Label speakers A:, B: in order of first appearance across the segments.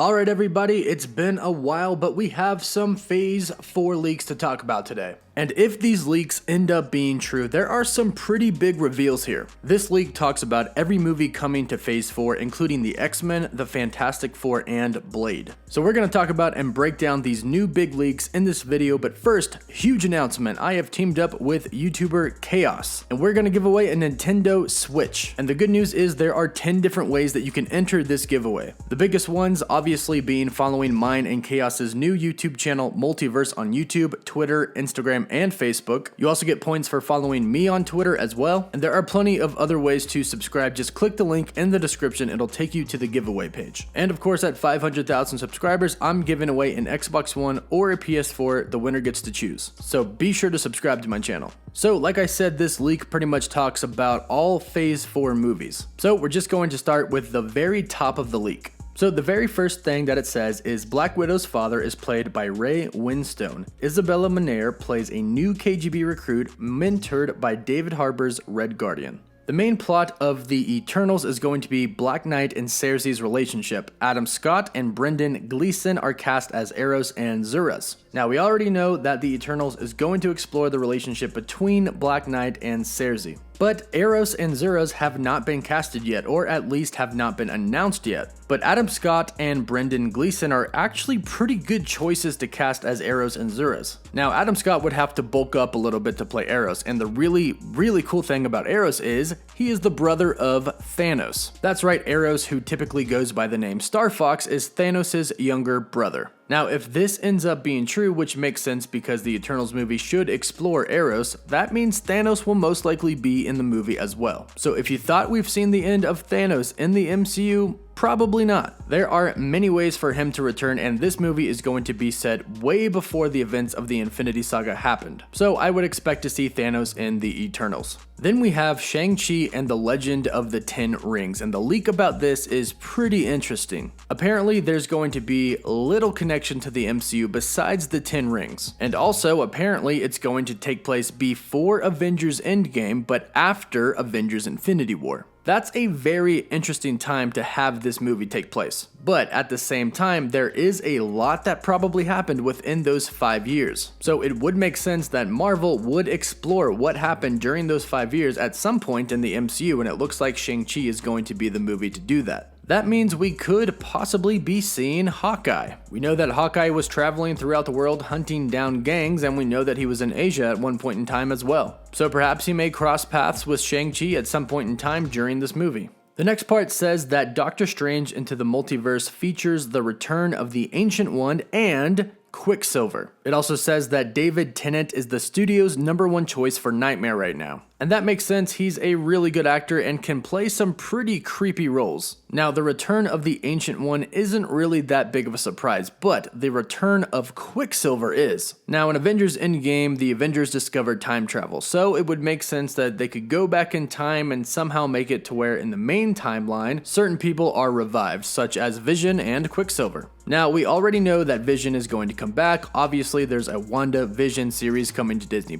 A: Alright everybody, it's been a while, but we have some Phase 4 leaks to talk about today. And if these leaks end up being true, there are some pretty big reveals here. This leak talks about every movie coming to Phase 4, including the X-Men, the Fantastic Four, and Blade. So we're going to talk about and break down these new big leaks in this video, but first, huge announcement. I have teamed up with YouTuber Chaos, and we're going to give away a Nintendo Switch. And the good news is there are 10 different ways that you can enter this giveaway. The biggest ones obviously being following mine and Chaos's new YouTube channel, Multiverse, on YouTube, Twitter, Instagram, and Facebook. You also get points for following me on Twitter as well, and there are plenty of other ways to subscribe. Just click the link in the description, it'll take you to the giveaway page. And of course, at 500,000 subscribers, I'm giving away an Xbox One or a PS4. The winner gets to choose. So be sure to subscribe to my channel. So like I said, this leak pretty much talks about all Phase 4 movies. So we're just going to start with the very top of the leak. So the very first thing that it says is Black Widow's father is played by Ray Winstone. Isabella Moner plays a new KGB recruit mentored by David Harbour's Red Guardian. The main plot of the Eternals is going to be Black Knight and Cersei's relationship. Adam Scott and Brendan Gleeson are cast as Eros and Zuras. Now, we already know that the Eternals is going to explore the relationship between Black Knight and Cersei. But Eros and Zuras have not been casted yet, or at least have not been announced yet. But Adam Scott and Brendan Gleeson are actually pretty good choices to cast as Eros and Zuras. Now, Adam Scott would have to bulk up a little bit to play Eros, and the really cool thing about Eros is he is the brother of Thanos. That's right, Eros, who typically goes by the name Star Fox, is Thanos' younger brother. Now, if this ends up being true, which makes sense because the Eternals movie should explore Eros, that means Thanos will most likely be in the movie as well. So if you thought we've seen the end of Thanos in the MCU, probably not. There are many ways for him to return, and this movie is going to be set way before the events of the Infinity Saga happened. So I would expect to see Thanos in the Eternals. Then we have Shang-Chi and the Legend of the Ten Rings, and the leak about this is pretty interesting. Apparently, there's going to be little connection to the MCU besides the 10 rings. And also, apparently, it's going to take place before Avengers Endgame, but after Avengers Infinity War. That's a very interesting time to have this movie take place. But at the same time, there is a lot that probably happened within those 5 years. So it would make sense that Marvel would explore what happened during those 5 years at some point in the MCU, and it looks like Shang-Chi is going to be the movie to do that. That means we could possibly be seeing Hawkeye. We know that Hawkeye was traveling throughout the world hunting down gangs, and we know that he was in Asia at one point in time as well. So perhaps he may cross paths with Shang-Chi at some point in time during this movie. The next part says that Doctor Strange Into the Multiverse features the return of the Ancient One and Quicksilver. It also says that David Tennant is the studio's #1 choice for Nightmare right now. And that makes sense, he's a really good actor and can play some pretty creepy roles. Now, the return of the Ancient One isn't really that big of a surprise, but the return of Quicksilver is. Now, in Avengers Endgame, the Avengers discovered time travel, so it would make sense that they could go back in time and somehow make it to where in the main timeline, certain people are revived, such as Vision and Quicksilver. Now, we already know that Vision is going to come back. Obviously, there's a WandaVision series coming to Disney+.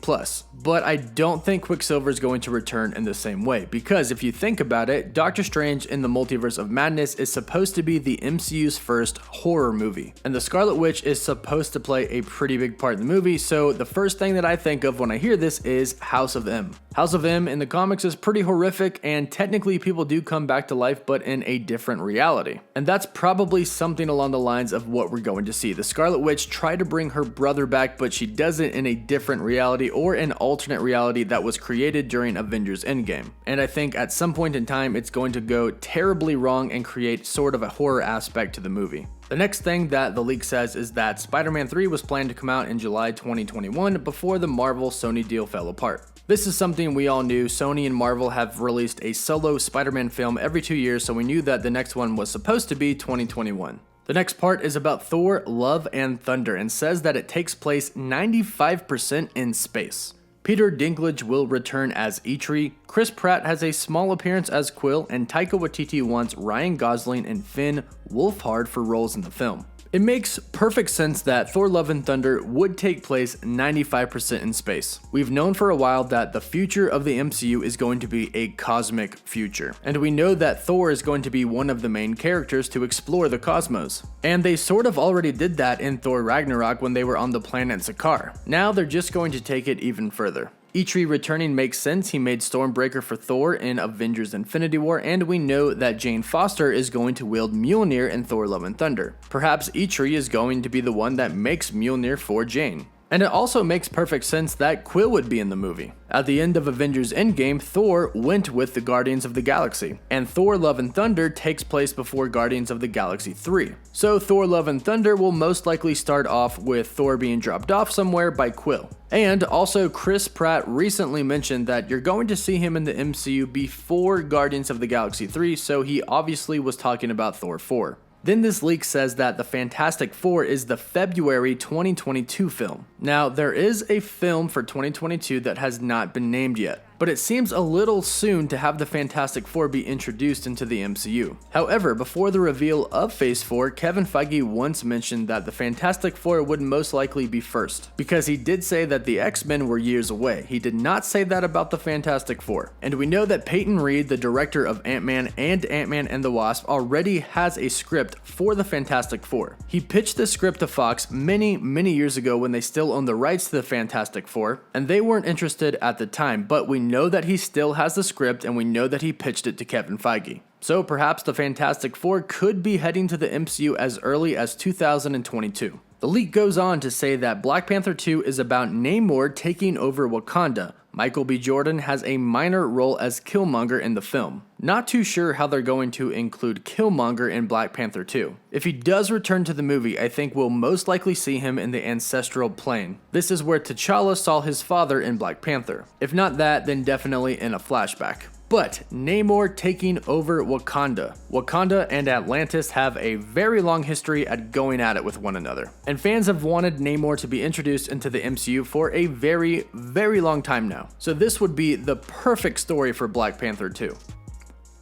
A: But I don't think Quicksilver is going to return in the same way, because if you think about it, Doctor Strange in the Multiverse of Madness is supposed to be the MCU's first horror movie, and the Scarlet Witch is supposed to play a pretty big part in the movie, so the first thing that I think of when I hear this is House of M. House of M in the comics is pretty horrific, and technically people do come back to life, but in a different reality. And that's probably something along the lines of what we're going to see. The Scarlet Witch tried to bring her brother back, but she does it in a different reality or an alternate reality that was created during Avengers Endgame. And I think at some point in time, it's going to go terribly wrong and create sort of a horror aspect to the movie. The next thing that the leak says is that Spider-Man 3 was planned to come out in July 2021 before the Marvel-Sony deal fell apart. This is something we all knew. Sony and Marvel have released a solo Spider-Man film every 2 years, so we knew that the next one was supposed to be 2021. The next part is about Thor, Love and Thunder, and says that it takes place 95% in space. Peter Dinklage will return as Eitri, Chris Pratt has a small appearance as Quill, and Taika Waititi wants Ryan Gosling and Finn Wolfhard for roles in the film. It makes perfect sense that Thor Love and Thunder would take place 95% in space. We've known for a while that the future of the MCU is going to be a cosmic future, and we know that Thor is going to be one of the main characters to explore the cosmos. And they sort of already did that in Thor Ragnarok when they were on the planet Sakaar. Now they're just going to take it even further. Eitri returning makes sense. He made Stormbreaker for Thor in Avengers Infinity War, and we know that Jane Foster is going to wield Mjolnir in Thor Love and Thunder. Perhaps Eitri is going to be the one that makes Mjolnir for Jane. And it also makes perfect sense that Quill would be in the movie. At the end of Avengers Endgame, Thor went with the Guardians of the Galaxy, and Thor Love and Thunder takes place before Guardians of the Galaxy 3. So Thor Love and Thunder will most likely start off with Thor being dropped off somewhere by Quill. And also, Chris Pratt recently mentioned that you're going to see him in the MCU before Guardians of the Galaxy 3, so he obviously was talking about Thor 4. Then this leak says that the Fantastic Four is the February 2022 film. Now, there is a film for 2022 that has not been named yet, but it seems a little soon to have the Fantastic Four be introduced into the MCU. However, before the reveal of Phase 4, Kevin Feige once mentioned that the Fantastic Four would most likely be first, because he did say that the X-Men were years away. He did not say that about the Fantastic Four. And we know that Peyton Reed, the director of Ant-Man and the Wasp, already has a script for the Fantastic Four. He pitched the script to Fox many years ago when they still owned the rights to the Fantastic Four, and they weren't interested at the time, but we know that he still has the script, and we know that he pitched it to Kevin Feige. So perhaps the Fantastic Four could be heading to the MCU as early as 2022. The leak goes on to say that Black Panther 2 is about Namor taking over Wakanda. Michael B. Jordan has a minor role as Killmonger in the film. Not too sure how they're going to include Killmonger in Black Panther 2. If he does return to the movie, I think we'll most likely see him in the ancestral plane. This is where T'Challa saw his father in Black Panther. If not that, then definitely in a flashback. But Namor taking over Wakanda. Wakanda and Atlantis have a very long history at going at it with one another. And fans have wanted Namor to be introduced into the MCU for a very long time now. So this would be the perfect story for Black Panther 2.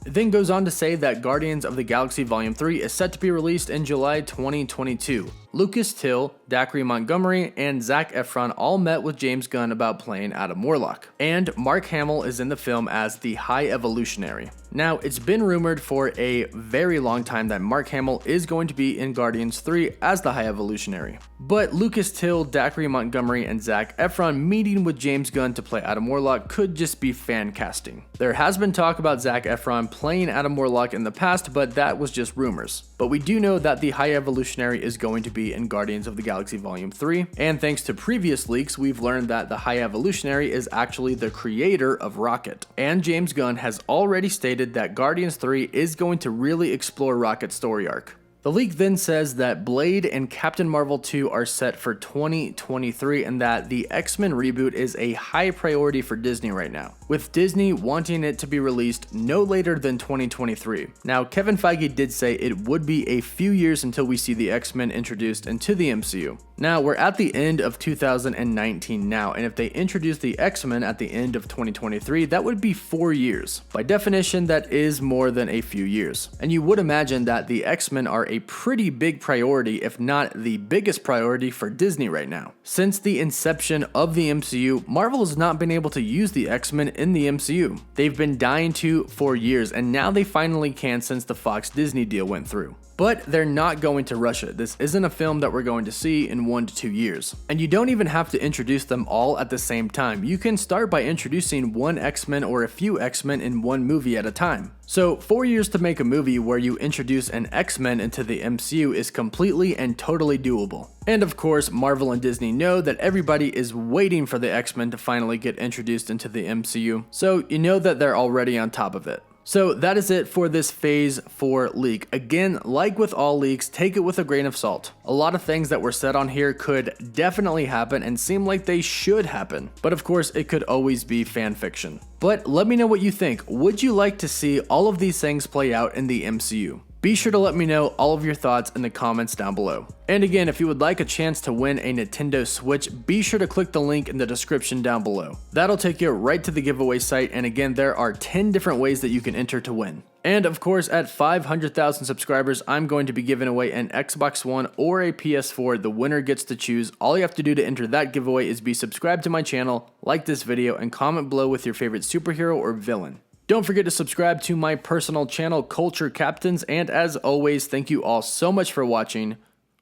A: It then goes on to say that Guardians of the Galaxy Volume 3 is set to be released in July 2022. Lucas Till, Dacre Montgomery, and Zac Efron all met with James Gunn about playing Adam Warlock. And Mark Hamill is in the film as the High Evolutionary. Now, it's been rumored for a very long time that Mark Hamill is going to be in Guardians 3 as the High Evolutionary. But Lucas Till, Dacre Montgomery, and Zac Efron meeting with James Gunn to play Adam Warlock could just be fan casting. There has been talk about Zac Efron playing Adam Warlock in the past, but that was just rumors. But we do know that the High Evolutionary is going to be in Guardians of the Galaxy Volume 3, and thanks to previous leaks, we've learned that the High Evolutionary is actually the creator of Rocket. And James Gunn has already stated that Guardians 3 is going to really explore Rocket's story arc. The leak then says that Blade and Captain Marvel 2 are set for 2023 and that the X-Men reboot is a high priority for Disney right now, with Disney wanting it to be released no later than 2023. Now, Kevin Feige did say it would be a few years until we see the X-Men introduced into the MCU. Now, we're at the end of 2019 now, and if they introduce the X-Men at the end of 2023, that would be 4 years. By definition, that is more than a few years. And you would imagine that the X-Men are a pretty big priority, if not the biggest priority for Disney right now. Since the inception of the MCU, Marvel has not been able to use the X-Men in the MCU. They've been dying to for years, and now they finally can since the Fox Disney deal went through. But they're not going to rush it. This isn't a film that we're going to see in 1 to 2 years. And you don't even have to introduce them all at the same time. You can start by introducing one X-Men or a few X-Men in one movie at a time. So 4 years to make a movie where you introduce an X-Men into the MCU is completely and totally doable. And of course, Marvel and Disney know that everybody is waiting for the X-Men to finally get introduced into the MCU, so you know that they're already on top of it. So that is it for this Phase 4 leak. Again, like with all leaks, take it with a grain of salt. A lot of things that were said on here could definitely happen and seem like they should happen, but of course it could always be fan fiction. But let me know what you think. Would you like to see all of these things play out in the MCU? Be sure to let me know all of your thoughts in the comments down below. And again, if you would like a chance to win a Nintendo Switch, be sure to click the link in the description down below. That'll take you right to the giveaway site, and again, there are 10 different ways that you can enter to win. And of course, at 500,000 subscribers, I'm going to be giving away an Xbox One or a PS4. The winner gets to choose. All you have to do to enter that giveaway is be subscribed to my channel, like this video, and comment below with your favorite superhero or villain. Don't forget to subscribe to my personal channel, Culture Captains, and as always, thank you all so much for watching.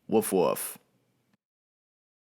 A: Woof woof.